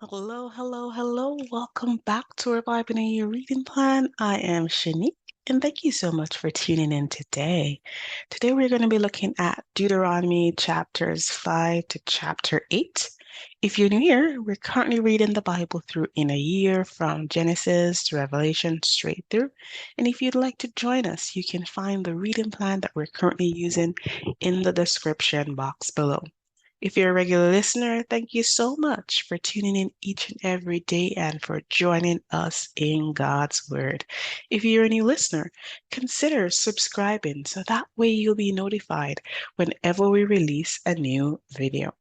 Hello, hello, hello. Welcome back to our Bible in a Year reading plan. I am Shanique, and thank you so much for tuning in today. Today we're going to be looking at Deuteronomy chapters 5 to chapter 8. If you're new here, we're currently reading the Bible through in a year from Genesis to Revelation straight through. And if you'd like to join us, you can find the reading plan that we're currently using in the description box below. If you're a regular listener, thank you so much for tuning in each and every day and for joining us in God's Word. If you're a new listener, consider subscribing so that way you'll be notified whenever we release a new video.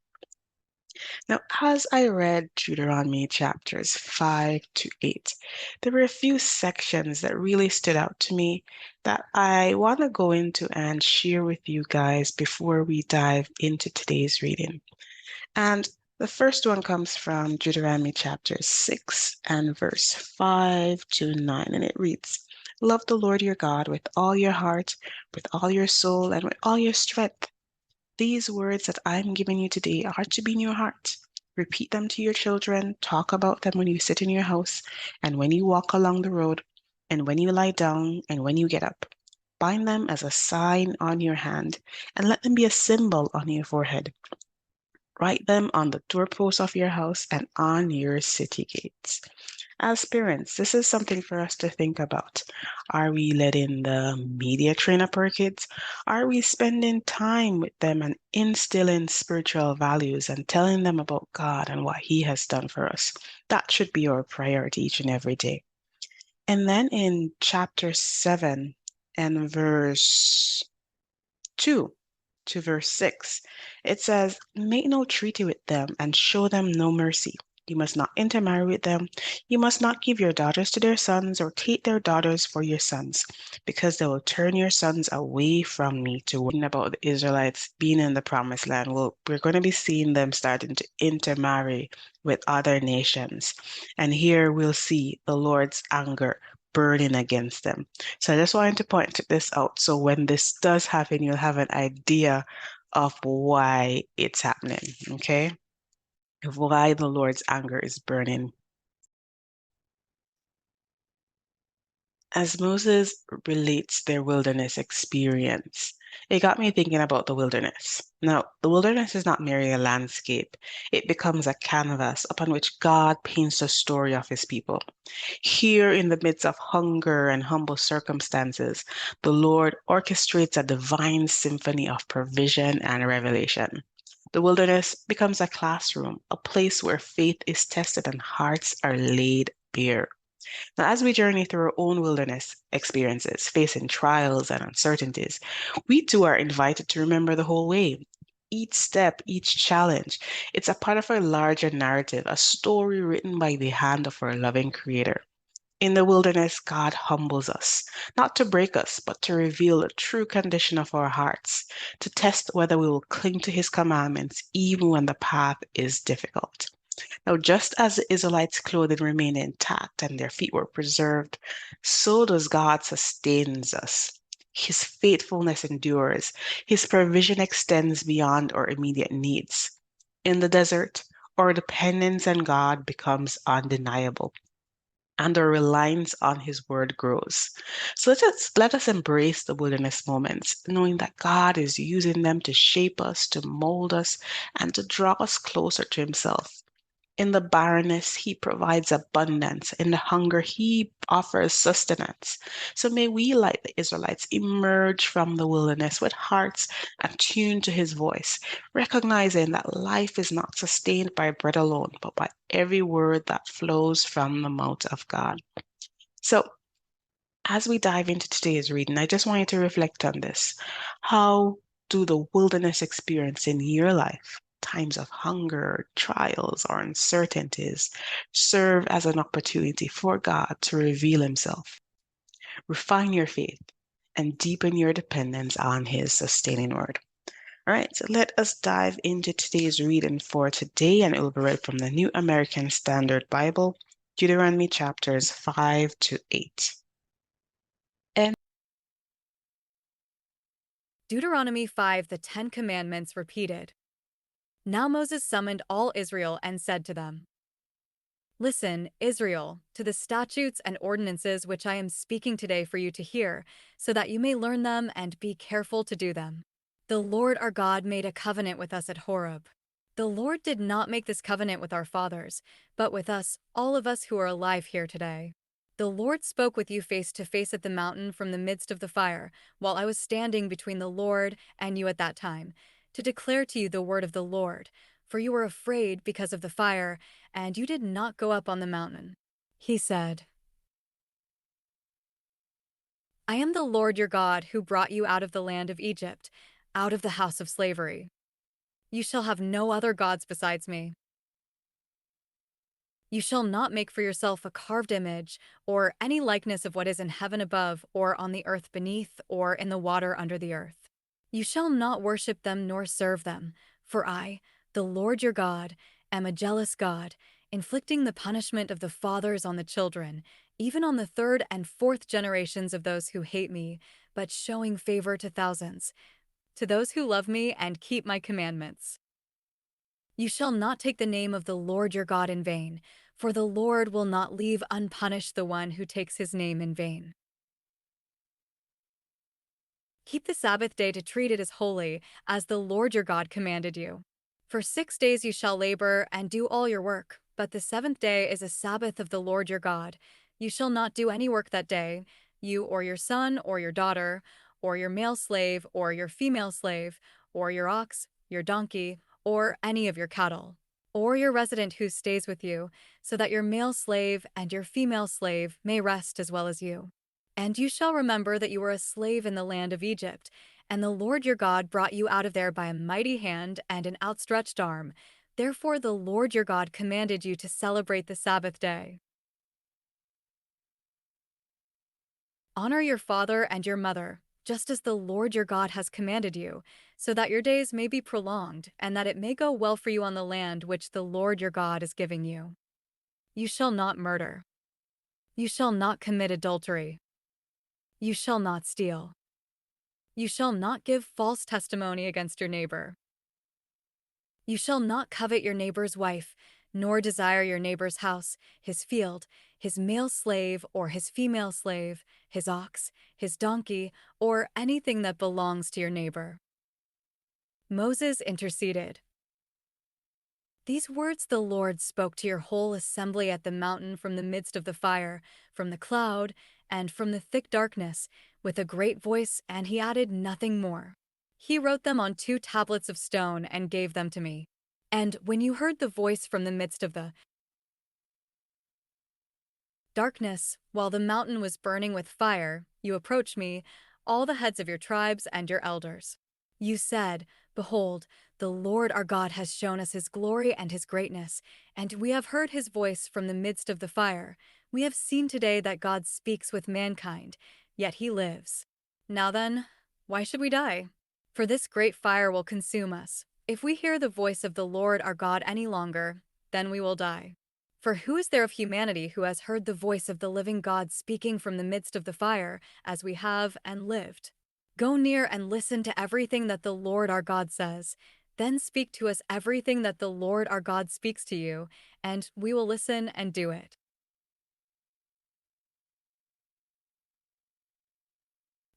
Now, as I read Deuteronomy chapters 5 to 8, there were a few sections that really stood out to me that I want to go into and share with you guys before we dive into today's reading. And the first one comes from Deuteronomy chapter 6 and verse 5 to 9, and it reads, "Love the Lord your God with all your heart, with all your soul, and with all your strength. These words that I'm giving you today are to be in your heart. Repeat them to your children, talk about them when you sit in your house, and when you walk along the road, and when you lie down, and when you get up. Bind them as a sign on your hand, and let them be a symbol on your forehead. Write them on the doorposts of your house and on your city gates." As parents, this is something for us to think about. Are we letting the media train up our kids? Are we spending time with them and instilling spiritual values and telling them about God and what He has done for us? That should be our priority each and every day. And then in chapter 7 and verse 2 to verse 6, it says, "Make no treaty with them and show them no mercy. You must not intermarry with them. You must not give your daughters to their sons or take their daughters for your sons, because they will turn your sons away from me to worship." About the Israelites being in the promised land, well, we're going to be seeing them starting to intermarry with other nations. And here we'll see the Lord's anger burning against them. So I just wanted to point this out. So when this does happen, you'll have an idea of why it's happening, okay? Of why the Lord's anger is burning. As Moses relates their wilderness experience, it got me thinking about the wilderness. Now, the wilderness is not merely a landscape, it becomes a canvas upon which God paints the story of his people. Here, in the midst of hunger and humble circumstances, the Lord orchestrates a divine symphony of provision and revelation. The wilderness becomes a classroom, a place where faith is tested and hearts are laid bare. Now, as we journey through our own wilderness experiences, facing trials and uncertainties, we too are invited to remember the whole way. Each step, each challenge, it's a part of our larger narrative, a story written by the hand of our loving Creator. In the wilderness, God humbles us, not to break us, but to reveal the true condition of our hearts, to test whether we will cling to His commandments even when the path is difficult. Now, just as the Israelites' clothing remained intact and their feet were preserved, so does God sustains us. His faithfulness endures. His provision extends beyond our immediate needs. In the desert, our dependence on God becomes undeniable, and our reliance on His word grows. So let us embrace the wilderness moments, knowing that God is using them to shape us, to mold us, and to draw us closer to Himself. In the barrenness, He provides abundance. In the hunger, He offers sustenance. So may we, like the Israelites, emerge from the wilderness with hearts attuned to His voice, recognizing that life is not sustained by bread alone, but by every word that flows from the mouth of God. So, as we dive into today's reading, I just want you to reflect on this. How do the wilderness experience in your life, times of hunger, trials, or uncertainties, serve as an opportunity for God to reveal Himself, refine your faith, and deepen your dependence on His sustaining word? All right, so let us dive into today's reading for today, and it will be read from the New American Standard Bible, Deuteronomy chapters 5 to 8. Deuteronomy 5, the Ten Commandments repeated. Now Moses summoned all Israel and said to them, Listen, Israel, to the statutes and ordinances which I am speaking today for you to hear, so that you may learn them and be careful to do them. The Lord our God made a covenant with us at Horeb. The Lord did not make this covenant with our fathers, but with us, all of us who are alive here today. The Lord spoke with you face to face at the mountain from the midst of the fire, while I was standing between the Lord and you at that time, to declare to you the word of the Lord. For you were afraid because of the fire, and you did not go up on the mountain. He said, I am the Lord your God who brought you out of the land of Egypt, out of the house of slavery. You shall have no other gods besides me. You shall not make for yourself a carved image, or any likeness of what is in heaven above, or on the earth beneath, or in the water under the earth. You shall not worship them nor serve them, for I, the Lord your God, am a jealous God, inflicting the punishment of the fathers on the children, even on the third and fourth generations of those who hate me, but showing favor to thousands, to those who love me and keep my commandments. You shall not take the name of the Lord your God in vain, for the Lord will not leave unpunished the one who takes his name in vain. Keep the Sabbath day to treat it as holy, as the Lord your God commanded you. For 6 days you shall labor and do all your work, but the seventh day is a Sabbath of the Lord your God. You shall not do any work that day, you or your son or your daughter, or your male slave or your female slave, or your ox, your donkey, or any of your cattle, or your resident who stays with you, so that your male slave and your female slave may rest as well as you. And you shall remember that you were a slave in the land of Egypt, and the Lord your God brought you out of there by a mighty hand and an outstretched arm. Therefore the Lord your God commanded you to celebrate the Sabbath day. Honor your father and your mother, just as the Lord your God has commanded you, so that your days may be prolonged, and that it may go well for you on the land which the Lord your God is giving you. You shall not murder. You shall not commit adultery. You shall not steal. You shall not give false testimony against your neighbor. You shall not covet your neighbor's wife, nor desire your neighbor's house, his field, his male slave or his female slave, his ox, his donkey, or anything that belongs to your neighbor. Moses interceded. These words the Lord spoke to your whole assembly at the mountain from the midst of the fire, from the cloud, and from the thick darkness, with a great voice, and he added nothing more. He wrote them on 2 tablets of stone and gave them to me. And when you heard the voice from the midst of the darkness, while the mountain was burning with fire, you approached me, all the heads of your tribes and your elders. You said, Behold, the Lord our God has shown us his glory and his greatness, and we have heard his voice from the midst of the fire. We have seen today that God speaks with mankind, yet he lives. Now then, why should we die? For this great fire will consume us. If we hear the voice of the Lord our God any longer, then we will die. For who is there of humanity who has heard the voice of the living God speaking from the midst of the fire, as we have and lived? Go near and listen to everything that the Lord our God says. Then speak to us everything that the Lord our God speaks to you, and we will listen and do it.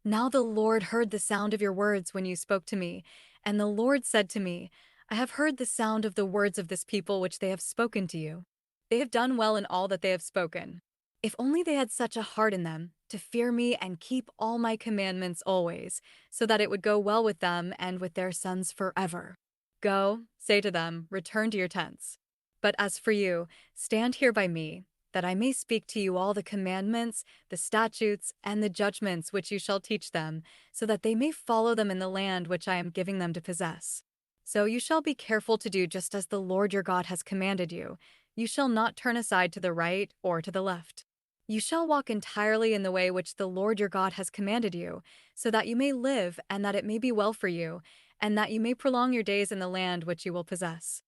Now the Lord heard the sound of your words when you spoke to me, and the Lord said to me, I have heard the sound of the words of this people which they have spoken to you. They have done well in all that they have spoken. If only they had such a heart in them, to fear me and keep all my commandments always, so that it would go well with them and with their sons forever. Go, say to them, return to your tents. But as for you, stand here by me, that I may speak to you all the commandments, the statutes, and the judgments which you shall teach them, so that they may follow them in the land which I am giving them to possess. So you shall be careful to do just as the Lord your God has commanded you. You shall not turn aside to the right or to the left. You shall walk entirely in the way which the Lord your God has commanded you, so that you may live and that it may be well for you, and that you may prolong your days in the land which you will possess.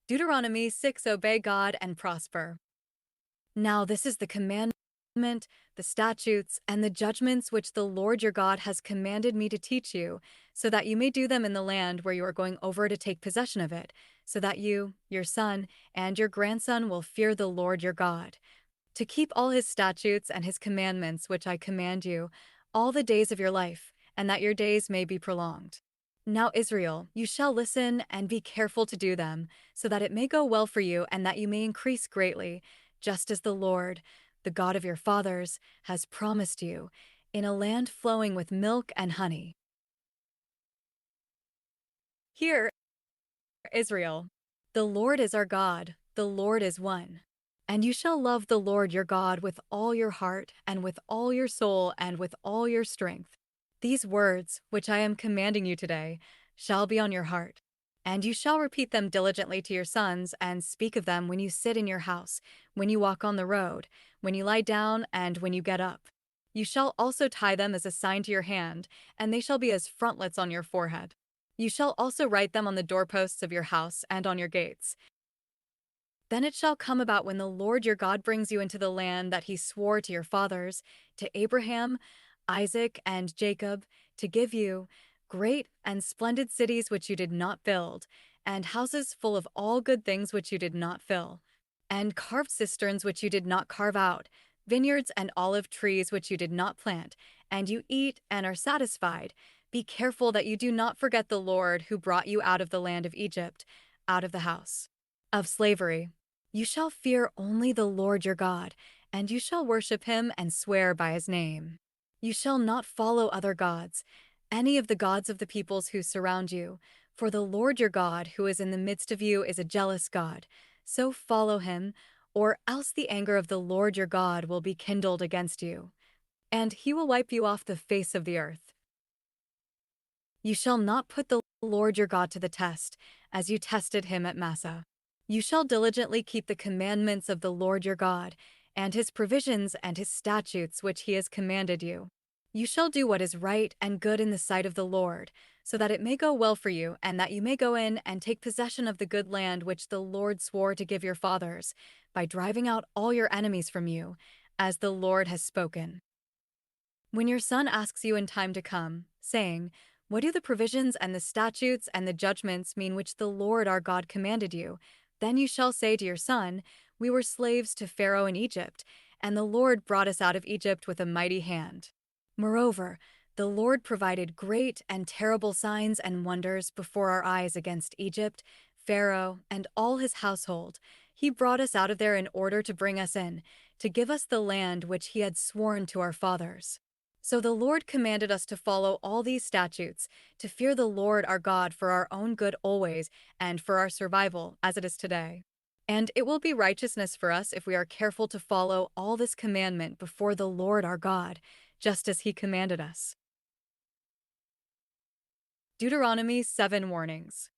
Deuteronomy 6. Obey God and prosper. Now this is the command. the statutes, and the judgments which the Lord your God has commanded me to teach you, so that you may do them in the land where you are going over to take possession of it, so that you, your son, and your grandson will fear the Lord your God, to keep all his statutes and his commandments which I command you, all the days of your life, and that your days may be prolonged. Now, Israel, you shall listen and be careful to do them, so that it may go well for you and that you may increase greatly, just as the Lord, the God of your fathers, has promised you, in a land flowing with milk and honey. Hear, Israel, the Lord is our God, the Lord is one. And you shall love the Lord your God with all your heart, and with all your soul, and with all your strength. These words, which I am commanding you today, shall be on your heart. And you shall repeat them diligently to your sons, and speak of them when you sit in your house, when you walk on the road, when you lie down, and when you get up. You shall also tie them as a sign to your hand, and they shall be as frontlets on your forehead. You shall also write them on the doorposts of your house and on your gates. Then it shall come about when the Lord your God brings you into the land that he swore to your fathers, to Abraham, Isaac, and Jacob, to give you great and splendid cities which you did not build, and houses full of all good things which you did not fill, and carved cisterns which you did not carve out, vineyards and olive trees which you did not plant, and you eat and are satisfied. Be careful that you do not forget the Lord who brought you out of the land of Egypt, out of the house of slavery. You shall fear only the Lord your God, and you shall worship him and swear by his name. You shall not follow other gods, any of the gods of the peoples who surround you, for the Lord your God who is in the midst of you is a jealous God. So follow him, or else the anger of the Lord your God will be kindled against you, and he will wipe you off the face of the earth. You shall not put the Lord your God to the test, as you tested him at Massah. You shall diligently keep the commandments of the Lord your God, and his provisions and his statutes which he has commanded you. You shall do what is right and good in the sight of the Lord, so that it may go well for you, and that you may go in and take possession of the good land which the Lord swore to give your fathers, by driving out all your enemies from you, as the Lord has spoken. When your son asks you in time to come, saying, "What do the provisions and the statutes and the judgments mean which the Lord our God commanded you?" Then you shall say to your son, "We were slaves to Pharaoh in Egypt, and the Lord brought us out of Egypt with a mighty hand. Moreover, the Lord provided great and terrible signs and wonders before our eyes against Egypt, Pharaoh, and all his household. He brought us out of there in order to bring us in, to give us the land which he had sworn to our fathers." So the Lord commanded us to follow all these statutes, to fear the Lord our God for our own good always, and for our survival, as it is today. And it will be righteousness for us if we are careful to follow all this commandment before the Lord our God, just as he commanded us. Deuteronomy 7 Warnings.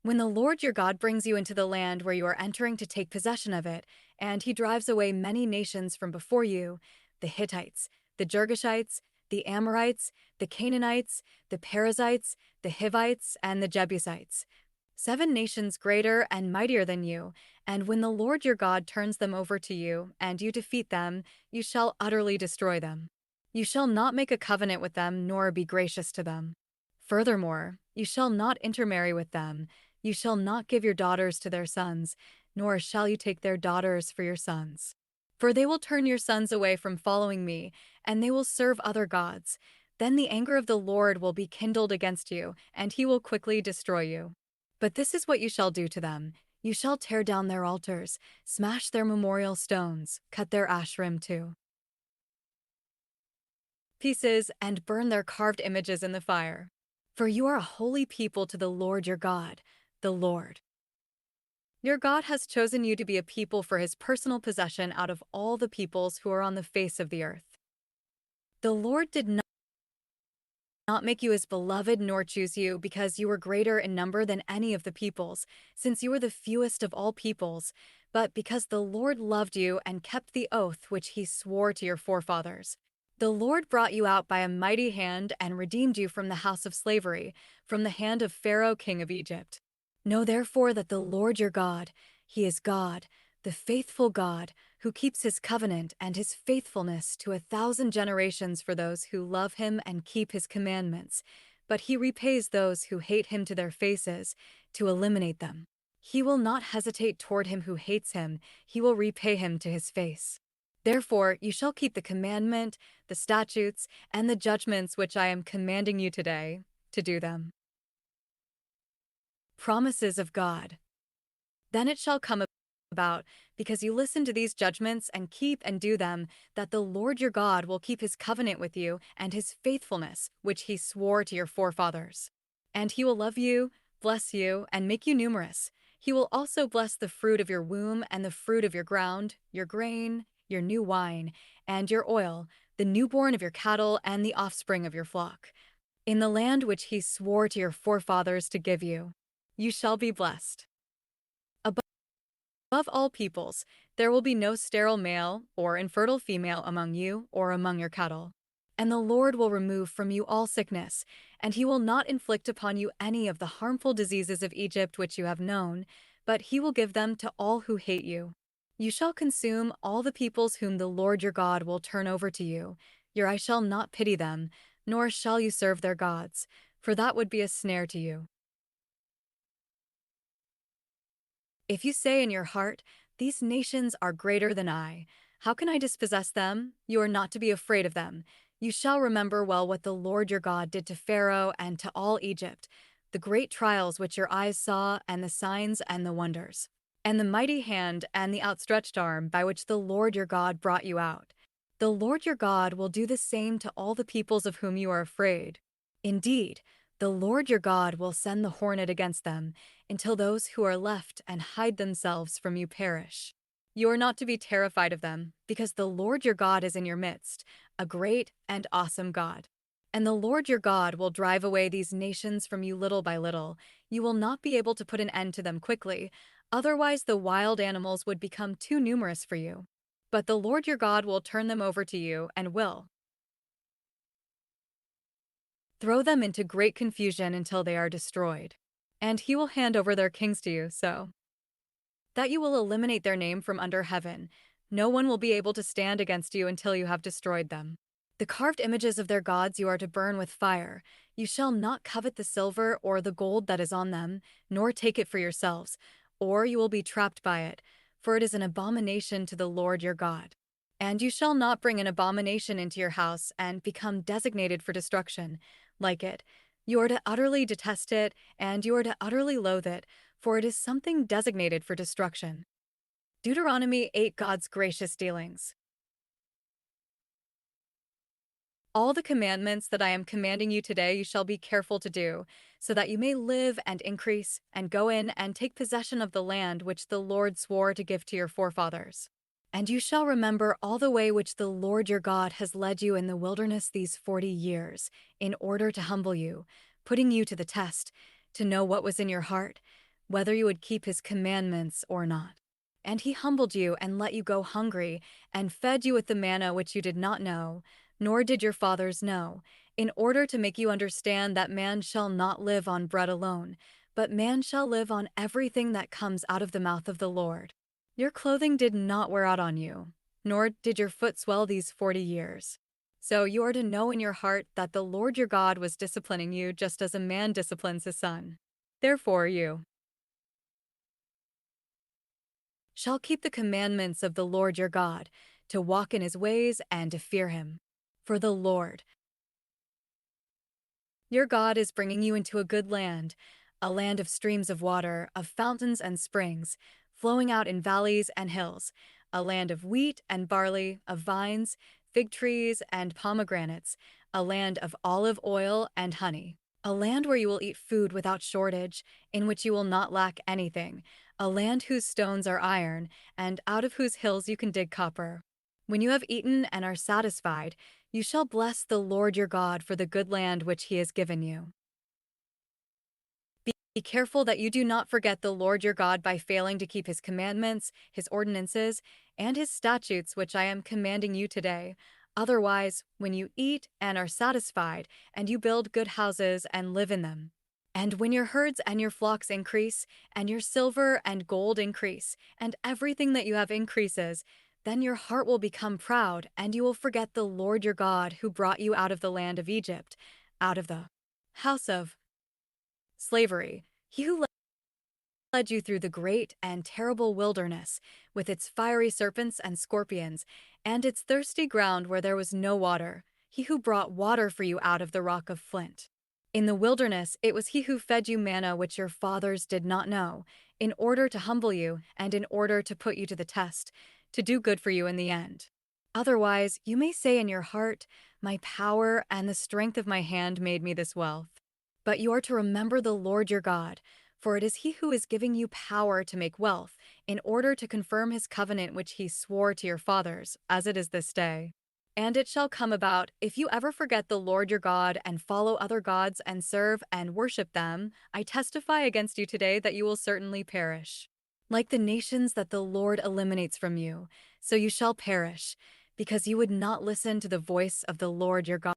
When the Lord your God brings you into the land where you are entering to take possession of it, and he drives away many nations from before you, the Hittites, the Girgashites, the Amorites, the Canaanites, the Perizzites, the Hivites, and the Jebusites, 7 nations greater and mightier than you, and when the Lord your God turns them over to you, and you defeat them, you shall utterly destroy them. You shall not make a covenant with them, nor be gracious to them. Furthermore, you shall not intermarry with them, you shall not give your daughters to their sons, nor shall you take their daughters for your sons. For they will turn your sons away from following me, and they will serve other gods. Then the anger of the Lord will be kindled against you, and he will quickly destroy you. But this is what you shall do to them. You shall tear down their altars, smash their memorial stones, cut their Asherim to pieces, and burn their carved images in the fire. For you are a holy people to the Lord your God, the Lord. Your God has chosen you to be a people for his personal possession out of all the peoples who are on the face of the earth. The Lord did not make you his beloved nor choose you because you were greater in number than any of the peoples, since you were the fewest of all peoples, but because the Lord loved you and kept the oath which he swore to your forefathers. The Lord brought you out by a mighty hand and redeemed you from the house of slavery, from the hand of Pharaoh king of Egypt. Know therefore that the Lord your God, he is God, the faithful God, who keeps his covenant and his faithfulness to 1,000 generations for those who love him and keep his commandments. But he repays those who hate him to their faces, to eliminate them. He will not hesitate toward him who hates him, he will repay him to his face. Therefore you shall keep the commandment, the statutes, and the judgments which I am commanding you today, to do them. Promises of God. Then it shall come about, because you listen to these judgments and keep and do them, that the Lord your God will keep his covenant with you and his faithfulness, which he swore to your forefathers. And he will love you, bless you, and make you numerous. He will also bless the fruit of your womb and the fruit of your ground, your grain, your new wine, and your oil, the newborn of your cattle and the offspring of your flock. In the land which he swore to your forefathers to give you, you shall be blessed. Above all peoples, there will be no sterile male or infertile female among you or among your cattle. And the Lord will remove from you all sickness, and he will not inflict upon you any of the harmful diseases of Egypt which you have known, but he will give them to all who hate you. You shall consume all the peoples whom the Lord your God will turn over to you. Your eye shall not pity them, nor shall you serve their gods, for that would be a snare to you. If you say in your heart, "These nations are greater than I, how can I dispossess them?" You are not to be afraid of them. You shall remember well what the Lord your God did to Pharaoh and to all Egypt, the great trials which your eyes saw, and the signs and the wonders, and the mighty hand and the outstretched arm by which the Lord your God brought you out. The Lord your God will do the same to all the peoples of whom you are afraid. Indeed, the Lord your God will send the hornet against them, until those who are left and hide themselves from you perish. You are not to be terrified of them, because the Lord your God is in your midst, a great and awesome God. And the Lord your God will drive away these nations from you little by little. You will not be able to put an end to them quickly, otherwise the wild animals would become too numerous for you. But the Lord your God will turn them over to you and will throw them into great confusion until they are destroyed. And he will hand over their kings to you, so that you will eliminate their name from under heaven. No one will be able to stand against you until you have destroyed them. The carved images of their gods you are to burn with fire. You shall not covet the silver or the gold that is on them, nor take it for yourselves, or you will be trapped by it, for it is an abomination to the Lord your God. And you shall not bring an abomination into your house and become designated for destruction, like it. You are to utterly detest it, and you are to utterly loathe it, for it is something designated for destruction. Deuteronomy 8. God's gracious dealings. All the commandments that I am commanding you today you shall be careful to do, so that you may live and increase, and go in and take possession of the land which the Lord swore to give to your forefathers. And you shall remember all the way which the Lord your God has led you in the wilderness these 40 years, in order to humble you, putting you to the test, to know what was in your heart, whether you would keep his commandments or not. And he humbled you and let you go hungry, and fed you with the manna which you did not know, nor did your fathers know, in order to make you understand that man shall not live on bread alone, but man shall live on everything that comes out of the mouth of the Lord. Your clothing did not wear out on you, nor did your foot swell these 40 years. So you are to know in your heart that the Lord your God was disciplining you just as a man disciplines his son. Therefore you shall keep the commandments of the Lord your God, to walk in his ways and to fear him. For the Lord your God is bringing you into a good land, a land of streams of water, of fountains and springs, flowing out in valleys and hills, a land of wheat and barley, of vines, fig trees, and pomegranates, a land of olive oil and honey, a land where you will eat food without shortage, in which you will not lack anything, a land whose stones are iron, and out of whose hills you can dig copper. When you have eaten and are satisfied, you shall bless the Lord your God for the good land which he has given you. Be careful that you do not forget the Lord your God by failing to keep his commandments, his ordinances, and his statutes which I am commanding you today. Otherwise, when you eat and are satisfied, and you build good houses and live in them, And when your herds and your flocks increase, and your silver and gold increase, and everything that you have increases, then your heart will become proud, and you will forget the Lord your God who brought you out of the land of Egypt, out of the house of slavery. He who led you through the great and terrible wilderness, with its fiery serpents and scorpions, and its thirsty ground where there was no water. He who brought water for you out of the rock of flint. In the wilderness, it was he who fed you manna which your fathers did not know, in order to humble you and in order to put you to the test, to do good for you in the end. Otherwise, you may say in your heart, "My power and the strength of my hand made me this wealth." But you are to remember the Lord your God, for it is he who is giving you power to make wealth, in order to confirm his covenant which he swore to your fathers, as it is this day. And it shall come about, if you ever forget the Lord your God and follow other gods and serve and worship them, I testify against you today that you will certainly perish. Like the nations that the Lord eliminates from you, so you shall perish, because you would not listen to the voice of the Lord your God.